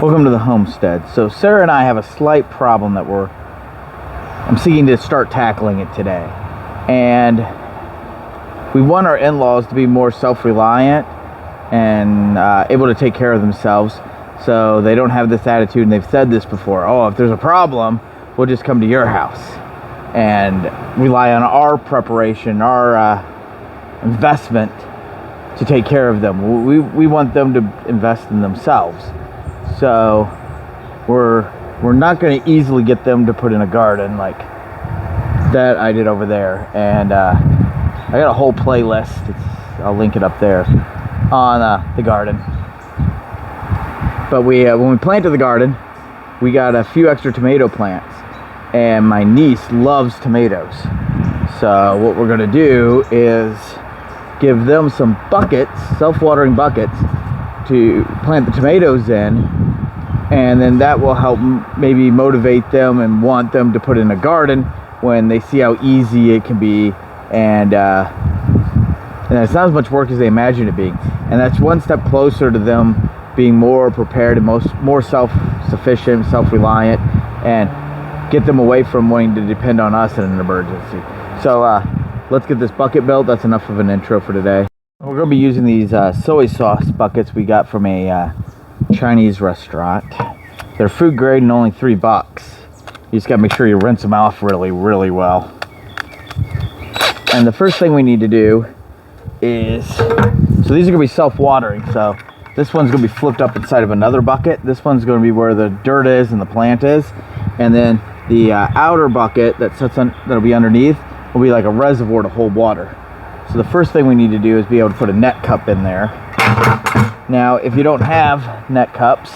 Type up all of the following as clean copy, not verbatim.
Welcome to the homestead. So Sarah and I have a slight problem that I'm seeking to start tackling it today. And we want our in-laws to be more self-reliant and able to take care of themselves, so they don't have this attitude, and they've said this before, oh, if there's a problem, we'll just come to your house and rely on our preparation, our investment to take care of them. We want them to invest in themselves. So we're not going to easily get them to put in a garden like that I did over there. And I got a whole playlist, I'll link it up there, on the garden. But when we planted the garden, we got a few extra tomato plants, and my niece loves tomatoes. So what we're going to do is give them some buckets, self-watering buckets, to plant the tomatoes in, and then that will help maybe motivate them and want them to put in a garden when they see how easy it can be, and it's not as much work as they imagine it being, and that's one step closer to them being more prepared and more self-sufficient, self-reliant, and get them away from wanting to depend on us in an emergency. So let's get this bucket built. That's enough of an intro for today. We're going to be using these soy sauce buckets we got from a Chinese restaurant. They're food grade and only $3. You just got to make sure you rinse them off really, really well. And the first thing we need to do is, so these are going to be self-watering. So this one's going to be flipped up inside of another bucket. This one's going to be where the dirt is and the plant is. And then the outer bucket that'll be underneath will be like a reservoir to hold water. So the first thing we need to do is be able to put a net cup in there. Now, if you don't have net cups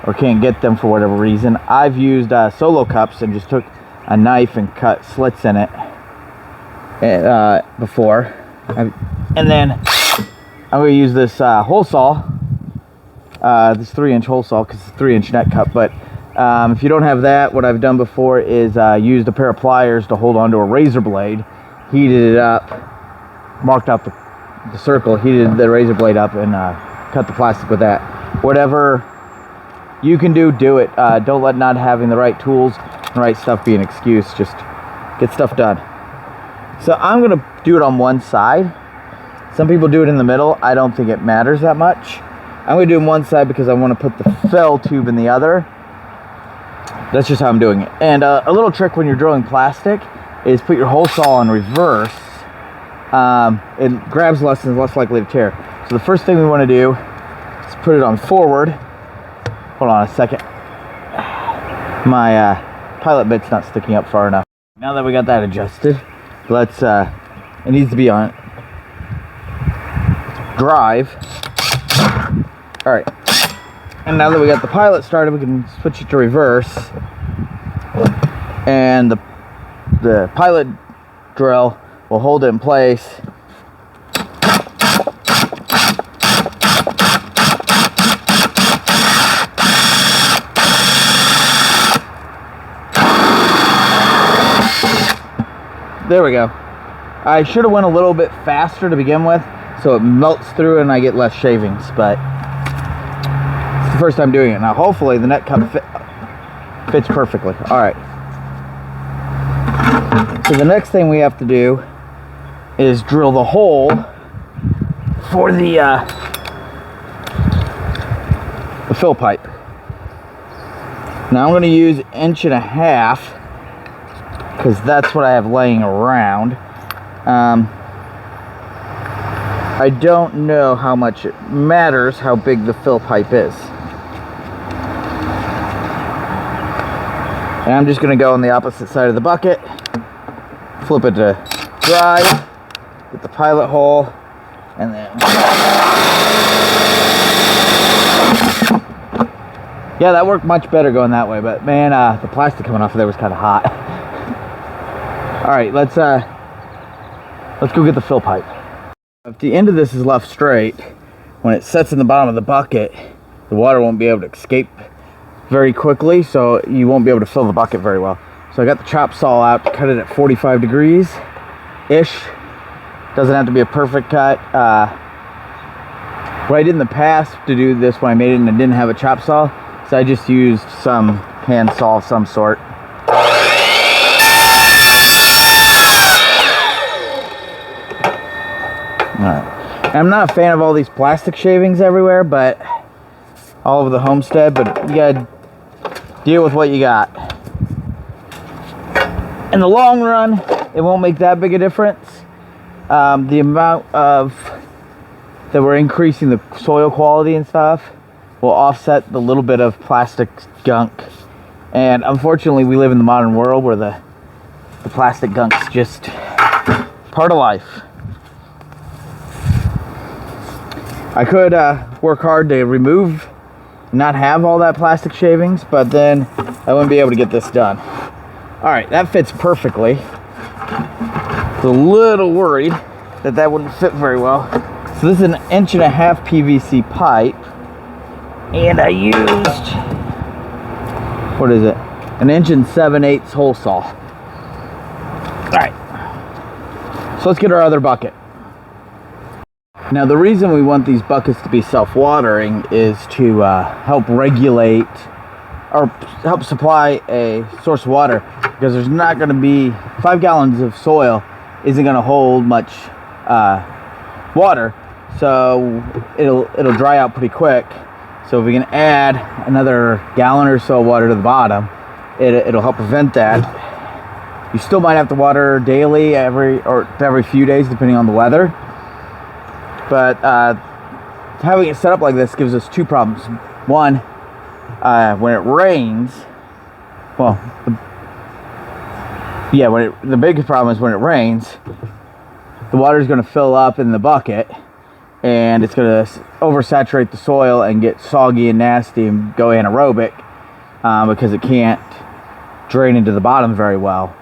or can't get them for whatever reason, I've used solo cups and just took a knife and cut slits in it before. And then I'm going to use this hole saw, this 3-inch hole saw, because it's a 3-inch net cup. But if you don't have that, what I've done before is used a pair of pliers to hold onto a razor blade, heated it up, marked out the circle, heated the razor blade up, and cut the plastic with that. Whatever you can do it. Don't let not having the right tools and right stuff be an excuse. Just get stuff done. So I'm going to do it on one side. Some people do it in the middle. I don't think it matters that much. I'm going to do it on one side because I want to put the fill tube in the other. That's just how I'm doing it. And a little trick when you're drilling plastic is put your hole saw in reverse. It grabs less and is less likely to tear. So the first thing we want to do is put it on forward. Hold on a second. My pilot bit's not sticking up far enough. Now that we got that adjusted, let's it needs to be on drive. All right. And now that we got the pilot started, we can switch it to reverse. And the pilot drill will hold it in place. There we go. I should have went a little bit faster to begin with, so it melts through and I get less shavings, but it's the first time doing it. Now hopefully the net cup fits perfectly. All right. So the next thing we have to do is drill the hole for the fill pipe. Now I'm going to use 1.5 inches because that's what I have laying around. I don't know how much it matters how big the fill pipe is. And I'm just going to go on the opposite side of the bucket, flip it to dry, get the pilot hole, and then yeah, that worked much better going that way, but man, the plastic coming off of there was kind of hot. All right, let's go get the fill pipe. If the end of this is left straight, when it sets in the bottom of the bucket, the water won't be able to escape very quickly, so you won't be able to fill the bucket very well. So I got the chop saw out to cut it at 45 degrees ish. Doesn't have to be a perfect cut. What I did in the past to do this when I made it and I didn't have a chop saw So I just used some hand saw of some sort. Alright. I'm not a fan of all these plastic shavings everywhere, but all over the homestead, but you gotta deal with what you got. In the long run, it won't make that big a difference. The amount of that we're increasing the soil quality and stuff will offset the little bit of plastic gunk. And unfortunately, we live in the modern world where the plastic gunk's just part of life. I could work hard to remove, not have all that plastic shavings, but then I wouldn't be able to get this done. All right, that fits perfectly. I was a little worried that that wouldn't fit very well. So this is an 1.5" PVC pipe, and I used, what is it? An 1 7/8" hole saw. All right, so let's get our other bucket. Now the reason we want these buckets to be self-watering is to help regulate or help supply a source of water, because there's not going to be 5 gallons of soil isn't going to hold much water, so it'll dry out pretty quick. So if we can add another gallon or so of water to the bottom, it'll help prevent that. You still might have to water daily, every few days, depending on the weather. But having it set up like this gives us 2 problems. One, when it rains, well, the biggest problem is when it rains, the water is going to fill up in the bucket, and it's going to oversaturate the soil and get soggy and nasty and go anaerobic because it can't drain into the bottom very well.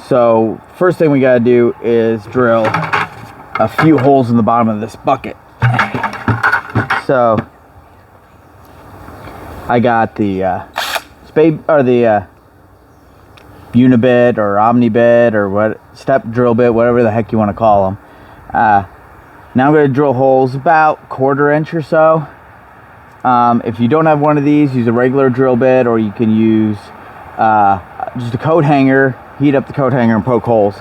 So first thing we got to do is drill a few holes in the bottom of this bucket. So I got the spade, or the unibit or omnibit or what, step drill bit, whatever the heck you want to call them. Now I'm going to drill holes about 1/4 inch or so. If you don't have one of these, use a regular drill bit, or you can use just a coat hanger. Heat up the coat hanger and poke holes.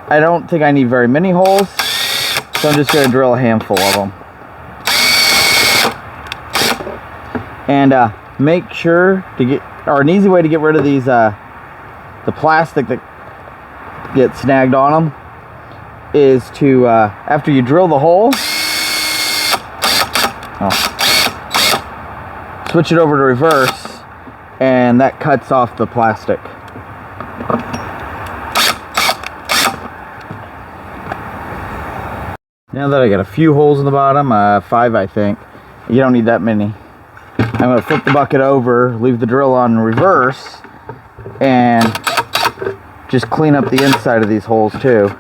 I don't think I need very many holes, so I'm just going to drill a handful of them. And make sure to get, or an easy way to get rid of these, the plastic that gets snagged on them, is to, after you drill the hole, switch it over to reverse, and that cuts off the plastic. Now that I got a few holes in the bottom, 5 I think, you don't need that many. I'm going to flip the bucket over, leave the drill on reverse, and just clean up the inside of these holes too.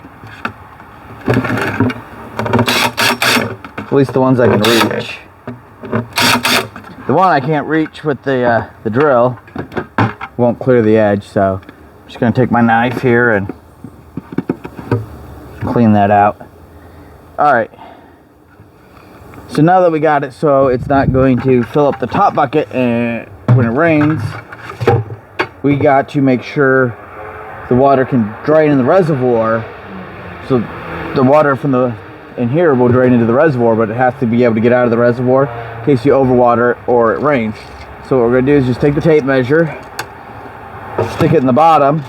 At least the ones I can reach. The one I can't reach with the drill won't clear the edge, so I'm just going to take my knife here and clean that out. Alright, so now that we got it so it's not going to fill up the top bucket when it rains, we got to make sure the water can drain in the reservoir. So the water from in here will drain into the reservoir, but it has to be able to get out of the reservoir in case you overwater it or it rains. So what we're going to do is just take the tape measure, stick it in the bottom,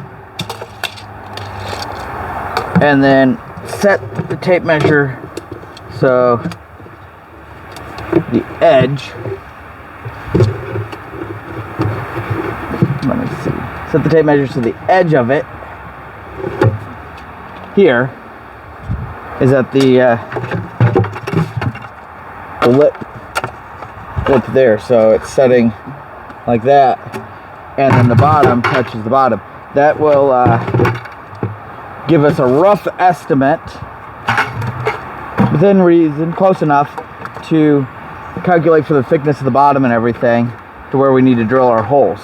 and then set the tape measure so the edge, let me see, set the tape measure so the edge of it here is at the lip there, so it's setting like that, and then the bottom touches the bottom. That will give us a rough estimate, within reason, close enough to calculate for the thickness of the bottom and everything to where we need to drill our holes.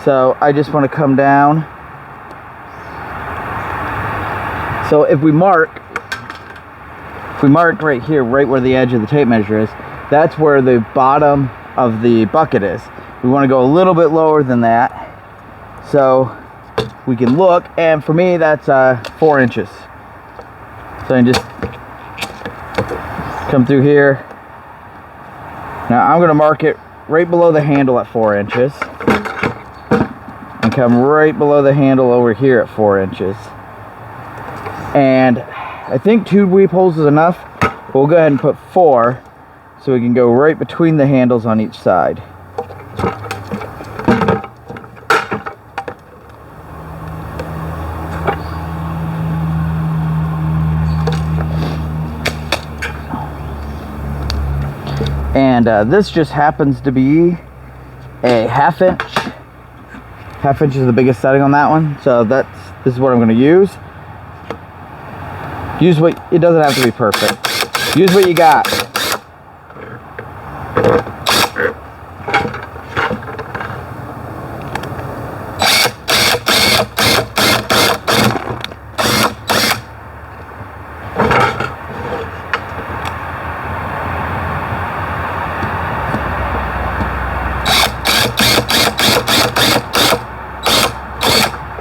So I just want to come down. So if we mark right here, right where the edge of the tape measure is, that's where the bottom of the bucket is. We want to go a little bit lower than that so we can look, and for me that's 4 inches. So I can just come through here. Now I'm going to mark it right below the handle at 4 inches and come right below the handle over here at 4 inches. And I think 2 weep holes is enough. We'll go ahead and put 4 so we can go right between the handles on each side. And this just happens to be a 1/2 inch. 1/2 inch is the biggest setting on that one. So this is what I'm going to use. Use what, it doesn't have to be perfect. Use what you got.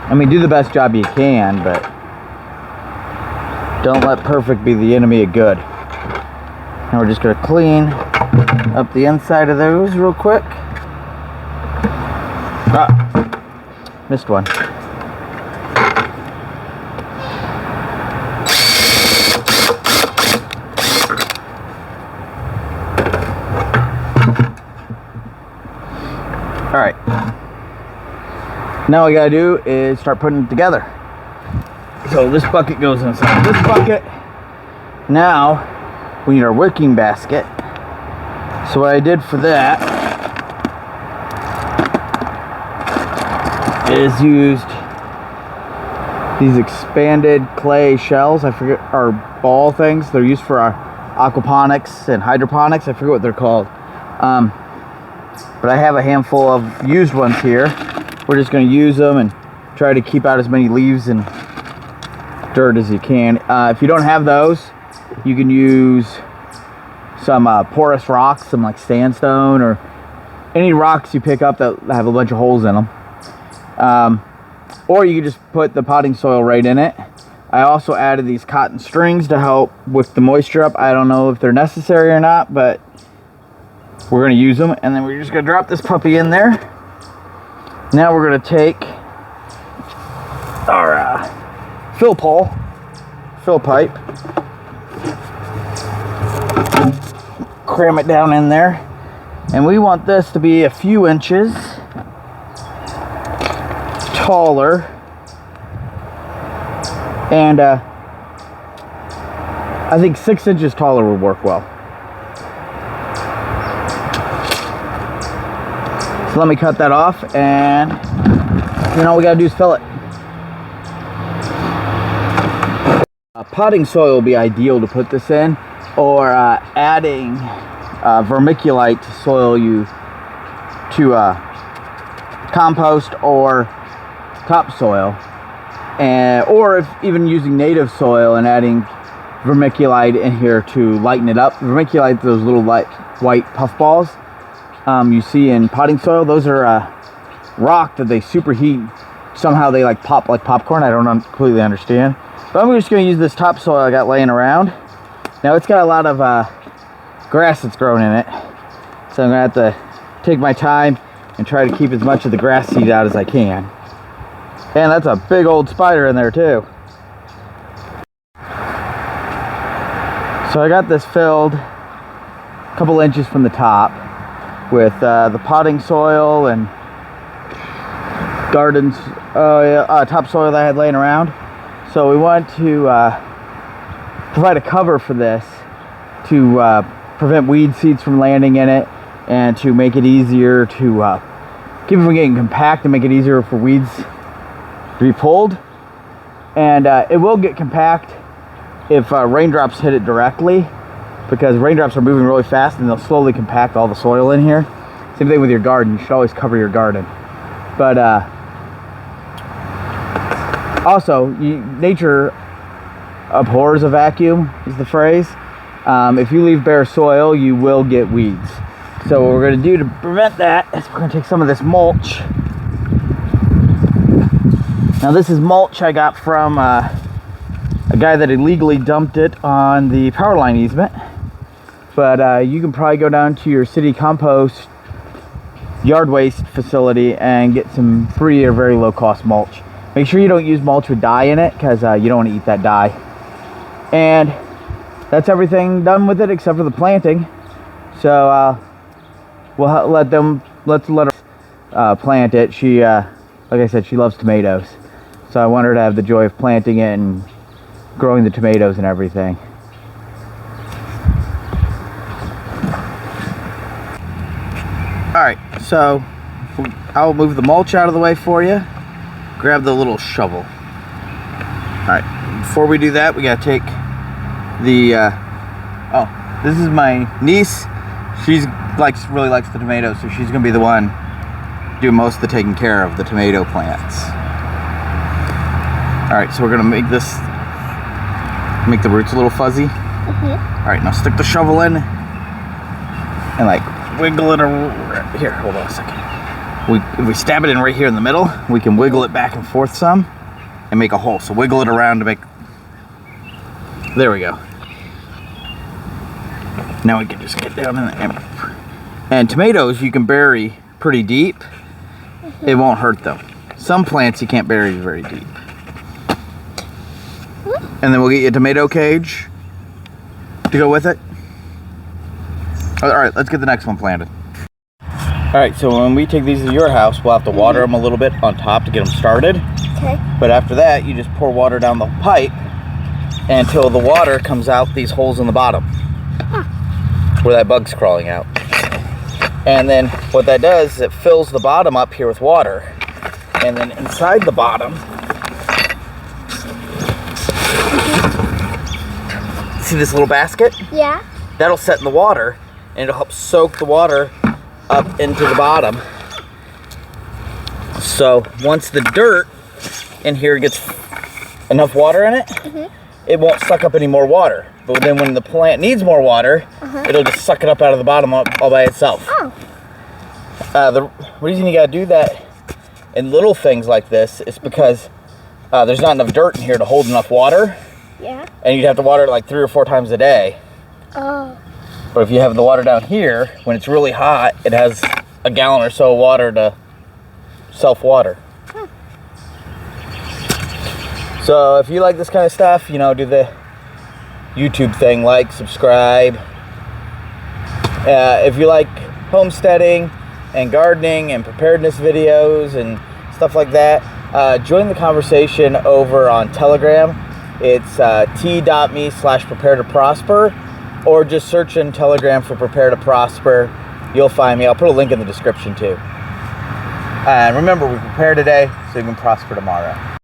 I mean, do the best job you can, but don't let perfect be the enemy of good. Now we're just going to clean up the inside of those real quick. Ah, missed one. All right. Now all we gotta do is start putting it together. So this bucket goes inside this bucket. Now we need our wicking basket. So what I did for that is used these expanded clay shells. I forget, our ball things. They're used for our aquaponics and hydroponics. I forget what they're called. But I have a handful of used ones here. We're just going to use them and try to keep out as many leaves and dirt as you can. If you don't have those, you can use some porous rocks, some like sandstone or any rocks you pick up that have a bunch of holes in them. Or you can just put the potting soil right in it. I also added these cotton strings to help with the moisture up. I don't know if they're necessary or not, but we're going to use them. And then we're just going to drop this puppy in there. Now we're going to take our fill pipe, cram it down in there, and we want this to be a few inches taller, and I think 6 inches taller would work well. So let me cut that off, and then all we gotta do is fill it. Potting soil will be ideal to put this in, or adding vermiculite soil to compost or topsoil, or if even using native soil and adding vermiculite in here to lighten it up. Vermiculite, those little light white puff balls you see in potting soil, those are rock that they superheat. Somehow they like pop like popcorn. I don't completely understand. But I'm just going to use this topsoil I got laying around. Now it's got a lot of grass that's grown in it, so I'm going to have to take my time and try to keep as much of the grass seed out as I can. And that's a big old spider in there too. So I got this filled a couple inches from the top with the potting soil and gardens topsoil that I had laying around. So we want to provide a cover for this to prevent weed seeds from landing in it, and to make it easier to keep it from getting compact and make it easier for weeds to be pulled. And it will get compact if raindrops hit it directly, because raindrops are moving really fast and they'll slowly compact all the soil in here. Same thing with your garden. You should always cover your garden. But also, nature abhors a vacuum, is the phrase. If you leave bare soil, you will get weeds. So what we're gonna do to prevent that is we're gonna take some of this mulch. Now this is mulch I got from a guy that illegally dumped it on the power line easement. But you can probably go down to your city compost yard waste facility and get some free or very low cost mulch. Make sure you don't use mulch with dye in it, because you don't want to eat that dye. And that's everything done with it except for the planting. So let's let her plant it. She like I said, she loves tomatoes, so I want her to have the joy of planting it and growing the tomatoes and everything. Alright, so I'll move the mulch out of the way for you. Grab the little shovel. Alright, before we do that, we gotta take the oh, this is my niece. She's really likes the tomatoes, so she's gonna be the one doing most of the taking care of the tomato plants. Alright, so we're gonna make the roots a little fuzzy. Alright, now stick the shovel in and like wiggle it around. Here, hold on a second. If we stab it in right here in the middle, we can wiggle it back and forth some and make a hole. So wiggle it around to make, there we go. Now we can just get down in the, and tomatoes you can bury pretty deep. It won't hurt them. Some plants you can't bury very deep. And then we'll get you a tomato cage to go with it. Alright, let's get the next one planted. Alright, so when we take these to your house, we'll have to water them a little bit on top to get them started. Okay. But after that, you just pour water down the pipe until the water comes out these holes in the bottom. Where that bug's crawling out. And then what that does is it fills the bottom up here with water. And then inside the bottom, see this little basket? Yeah. That'll set in the water and it'll help soak the water up into the bottom. So once the dirt in here gets enough water in it, it won't suck up any more water. But then when the plant needs more water, it'll just suck it up out of the bottom all by itself. Oh. The reason you gotta do that in little things like this is because there's not enough dirt in here to hold enough water. Yeah. And you'd have to water it like 3 or 4 times a day. Oh. But if you have the water down here, when it's really hot, it has a gallon or so of water to self-water. So if you like this kind of stuff, you know, do the YouTube thing, like, subscribe. If you like homesteading and gardening and preparedness videos and stuff like that, join the conversation over on Telegram. It's t.me/prepare-to-prosper, or just search in Telegram for Prepare to Prosper. You'll find me. I'll put a link in the description too. And remember, we prepare today so you can prosper tomorrow.